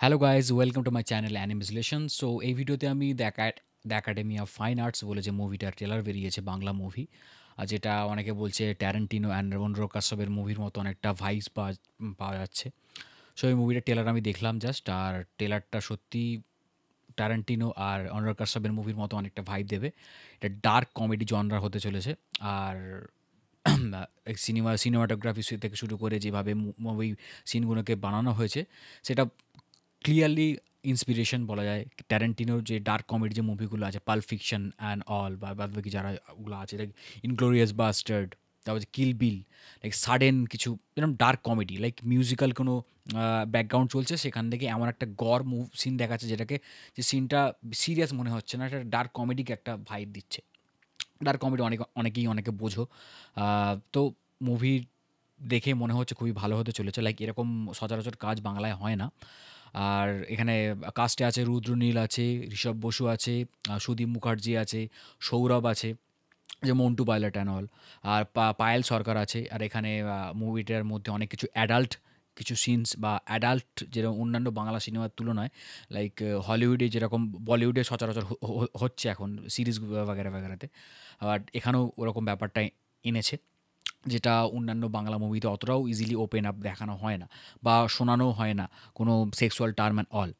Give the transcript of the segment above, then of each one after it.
Hello guys, welcome to my channel animation. So এই ভিডিওতে আমি the academy of fine arts বলে যে মুভিটার ট্রেলার বেরিয়েছে, বাংলা মুভি, যেটা অনেকে বলছে ট্যারেন্টিনো অ্যান্ড অনুরাগ কাশ্যপের মুভির মতো অনেকটা ভাইবস পাওয়া যাচ্ছে। সো এই মুভিটার ট্রেলার আমি দেখলাম জাস্ট, আর ট্রেলারটা সত্যি ট্যারেন্টিনো আর অনুরাগ কাশ্যপের মুভির মতো অনেকটা ভাইব দেবে। এটা ডার্ক কমেডি জনরা হতে চলেছে। আর সিনেমাটোগ্রাফি থেকে শুরু করে যেভাবে মুভি সিনগুলোকে বানানো হয়েছে, সেটা ক্লিয়ারলি ইন্সপিরেশন বলা যায় ট্যারেন্টিনোর যে ডার্ক কমেডি যে মুভিগুলো আছে, পাল্প ফিকশন অ্যান্ড অল, বা বাদবাকি যারা ওগুলো আছে, লাইক ইনগ্লোরিয়াস বাস্টার্ড, তারপর কিল বিল, লাইক সাডেন কিছু এরকম ডার্ক কমেডি, লাইক মিউজিক্যাল কোনো ব্যাকগ্রাউন্ড চলছে, সেখান থেকে এমন একটা গড় সিন দেখাচ্ছে যেটাকে, যে সিনটা সিরিয়াস মনে হচ্ছে না, এটা ডার্ক কমেডিকে একটা ভাইব দিচ্ছে। ডার্ক কমেডি অনেকে বোঝো। তো মুভি দেখে মনে হচ্ছে খুবই ভালো হতে চলেছে, লাইক এরকম সচরাচর কাজ বাংলায় হয় না। আর এখানে কাস্টে আছে রুদ্রনীল আছে, ঋষভ বসু আছে, সুদীপ মুখার্জি আছে, সৌরভ আছে, যে মন্টু পাইলট অ্যান্ড অল, আর পায়েল সরকার আছে। আর এখানে মুভিটার মধ্যে অনেক কিছু অ্যাডাল্ট কিছু সিনস বা অ্যাডাল্ট যেরকম অন্যান্য বাংলা সিনেমার তুলনায়, লাইক হলিউডে যেরকম বলিউডে সচরাচর হচ্ছে এখন সিরিজ বাগেরাতে, বাট এখানেও ওরকম ব্যাপারটা এনেছে, যেটা অন্যান্য বাংলা মুভিতে অতটাও ইজিলি ওপেন আপ দেখানো হয় না বা শোনানো হয় না, কোনো সেক্সুয়াল টার্ম অ্যান্ড অল।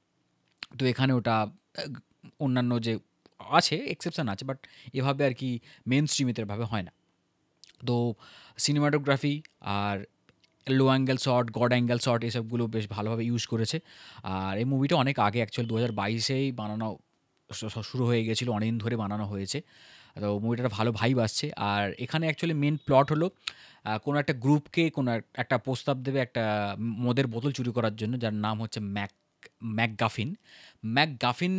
তো এখানে ওটা অন্যান্য যে আছে এক্সেপশন আছে, বাট এভাবে আর কি মেন স্ট্রিমেতেরভাবে হয় না। তো সিনেমাটোগ্রাফি আর low angle shot, god angle shot, এসবগুলো বেশ ভালোভাবে ইউজ করেছে। আর এই মুভিটা অনেক আগে, অ্যাকচুয়ালি 2022-এই বানানো শুরু হয়ে গেছিলো, অনেকদিন ধরে বানানো হয়েছে। তো মুভিটার ভালো ভাইব আসছে। আর এখানে অ্যাকচুয়ালি মেন প্লট হলো, কোনো একটা গ্রুপকে কোনো একটা প্রস্তাব দেবে একটা মদের বোতল চুরি করার জন্য, যার নাম হচ্ছে ম্যাকগাফিন। ম্যাকগাফিন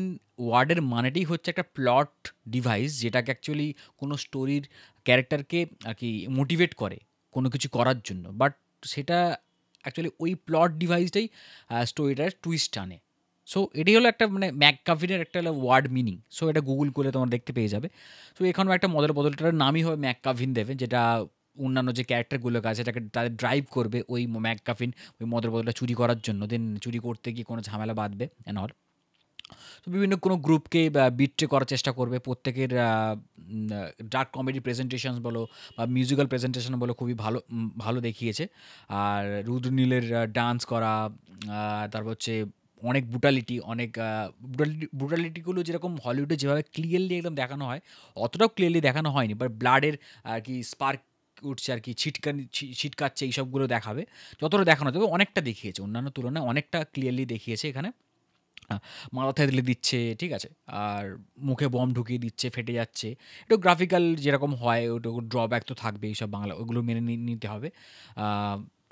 ওয়ার্ডের মানেটাই হচ্ছে একটা প্লট ডিভাইস, যেটাকে অ্যাকচুয়ালি কোনো স্টোরির ক্যারেক্টারকে আর কি মোটিভেট করে কোনো কিছু করার জন্য। বাট সেটা অ্যাকচুয়ালি ওই প্লট ডিভাইসটাই স্টোরিটার টুইস্ট আনে। সো এটাই হলো একটা, মানে ম্যাকগাফিনের একটা হলো ওয়ার্ড মিনিং। সো এটা গুগল করলে তোমরা দেখতে পেয়ে যাবে। সো এখানেও একটা মদের বদলটার নামই হবে ম্যাকগাফিন দেবে, যেটা অন্যান্য যে ক্যারেক্টারগুলো আছে সেটাকে তাদের ড্রাইভ করবে ওই ম্যাকগাফিন ওই মদের বোতলটা চুরি করার জন্য, দেন চুরি করতে গিয়ে কোনো ঝামেলা বাঁধবে অ্যান্ড অল। তো বিভিন্ন কোনো গ্রুপকে বিট্রে করার চেষ্টা করবে। প্রত্যেকের ডার্ক কমেডি প্রেজেন্টেশনস বলো বা মিউজিক্যাল প্রেজেন্টেশন বলো, খুবই ভালো দেখিয়েছে। আর রুদ্রনীলের ডান্স করা, তারপর হচ্ছে অনেক ব্রুটালিটি, অনেক ব্রুটালিটিগুলো যেরকম হলিউডে যেভাবে ক্লিয়ারলি একদম দেখানো হয়, অতটাও ক্লিয়ারলি দেখানো হয়নি, বাট ব্লাডের আর কি স্পার্ক উঠছে আর কি, ছিটকাচ্ছে, এইসবগুলো দেখাবে। যতটা দেখানো যাবে অনেকটা দেখিয়েছে, অন্যান্য তুলনায় অনেকটা ক্লিয়ারলি দেখিয়েছে এখানে। মাথা থেতলে দিচ্ছে, ঠিক আছে? আর মুখে বম ঢুকিয়ে দিচ্ছে, ফেটে যাচ্ছে। একটু গ্রাফিক্যাল যেরকম হয়, ওটা ড্রব্যাক তো থাকবেই, সব বাংলা ওগুলো মেনে নিতে হবে। আ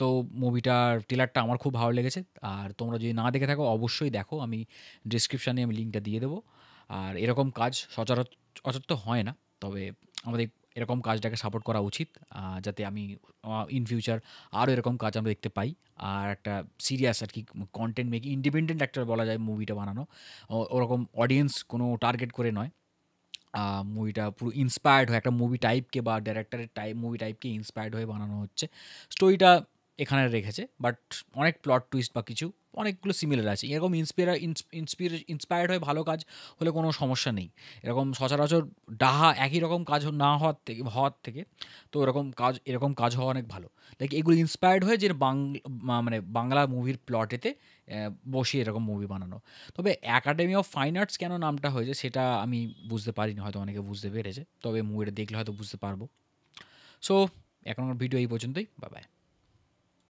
তো মুভিটার ট্রেলারটা আমার খুব ভালো লেগেছে। আর তোমরা যদি না দেখে থাকো অবশ্যই দেখো। আমি ডেসক্রিপশনে লিঙ্কটা দিয়ে দেবো। আর এরকম কাজ সচরাচর তো হয় না। তবে আমাদের এরকম কাজটাকে সাপোর্ট করা উচিত, যাতে আমি ইন ফিউচার আরও এরকম কাজ আমরা দেখতে পাই। আর একটা সিরিয়াস আর কি কন্টেন্ট মেকিং, ইন্ডিপেন্ডেন্ট একটা বলা যায় মুভিটা বানানো। ওরকম অডিয়েন্স কোনো টার্গেট করে নয়। মুভিটা পুরো ইন্সপায়ার্ড হয়ে একটা মুভি টাইপকে বা ডাইরেক্টরের মুভি টাইপকে ইন্সপায়ার্ড হয়ে বানানো হচ্ছে। স্টোরিটা এখানে রেখেছে, বাট অনেক প্লট টুইস্ট বা কিছু অনেকগুলো সিমিলার আছে। এরকম ইন্সপায়ার্ড হয়ে ভালো কাজ হলে কোনো সমস্যা নেই। এরকম সচরাচর ডাহা একই রকম কাজ না হওয়ার থেকে তো এরকম কাজ হওয়া অনেক ভালো। লাইক এগুলো ইন্সপায়ার্ড হয়ে যে মানে বাংলা মুভির প্লটেতে বসিয়ে এরকম মুভি বানানো। তবে একাডেমি অফ ফাইন আর্টস কেন নামটা হয়েছে সেটা আমি বুঝতে পারিনি, হয়তো অনেকে বুঝতে পেরেছে। তবে মুভিটা দেখলে হয়তো বুঝতে পারবো। সো এখনকার ভিডিও এই পর্যন্তই। Bye bye.